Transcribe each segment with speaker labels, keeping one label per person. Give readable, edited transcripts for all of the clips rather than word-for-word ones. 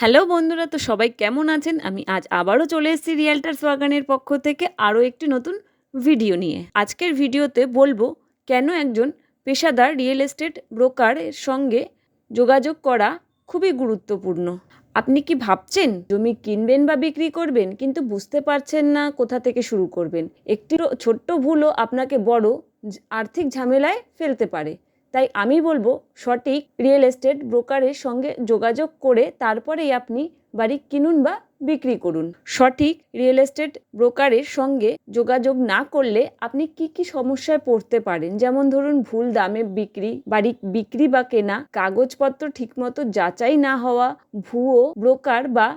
Speaker 1: Hello বন্ধুরা, তো সবাই কেমন আছেন? আমি আজ আবারও চলে এসেছি রিয়েলটার্স বাগানের পক্ষ থেকে আরও একটি নতুন ভিডিও নিয়ে। আজকের ভিডিওতে বলবো কেন একজন পেশাদার রিয়েল এস্টেট ব্রোকারের সঙ্গে যোগাযোগ করা খুবই গুরুত্বপূর্ণ। আপনি কি ভাবছেন জমি কিনবেন বা বিক্রি করবেন, কিন্তু বুঝতে পারছেন না কোথা থেকে শুরু করবেন? একটি ছোট্ট ভুলও আপনাকে বড় আর্থিক ঝামেলায় ফেলতে পারে। তাই আমি বলবো সঠিক রিয়েল এস্টেট ব্রোকারের সঙ্গে যোগাযোগ করে তারপরেই আপনি বাড়ি কিনুন বা বিক্রি করুন। সঠিক রিয়েল এস্টেট ব্রোকারের সঙ্গে যোগাযোগ না করলে আপনি কি সমস্যায় পড়তে পারেন, যেমন ধরুন ভুল দামে বাড়ি বিক্রি বা কেনা, কাগজপত্র ঠিকমতো যাচাই না হওয়া, ভুয়ো ব্রোকার বা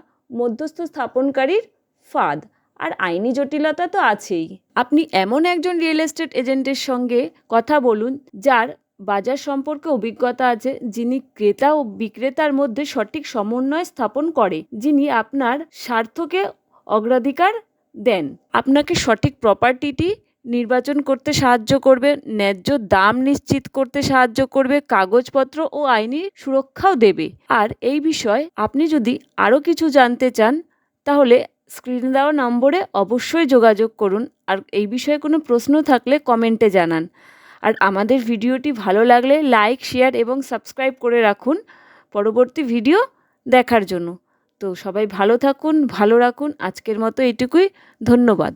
Speaker 1: মধ্যস্থ স্থাপনকারীর ফাঁদ, আর আইনি জটিলতা তো আছেই। আপনি এমন একজন রিয়েল এস্টেট এজেন্টের সঙ্গে কথা বলুন যার বাজার সম্পর্কে অভিজ্ঞতা আছে, যিনি ক্রেতা ও বিক্রেতার মধ্যে সঠিক সমন্বয় স্থাপন করে, যিনি আপনার স্বার্থকে অগ্রাধিকার দেন, আপনাকে সঠিক প্রপার্টিটি নির্বাচন করতে সাহায্য করবে, ন্যায্য দাম নিশ্চিত করতে সাহায্য করবে, কাগজপত্র ও আইনি সুরক্ষাও দেবে। আর এই বিষয়ে আপনি যদি আরও কিছু জানতে চান তাহলে স্ক্রিনে দেওয়া নম্বরে অবশ্যই যোগাযোগ করুন। আর এই বিষয়ে কোনো প্রশ্ন থাকলে কমেন্টে জানান। আর আমাদের ভিডিওটি ভালো লাগলে লাইক, শেয়ার এবং সাবস্ক্রাইব করে রাখুন পরবর্তী ভিডিও দেখার জন্য। তো সবাই ভালো থাকুন, ভালো রাখুন। আজকের মতো এইটুকুই। ধন্যবাদ।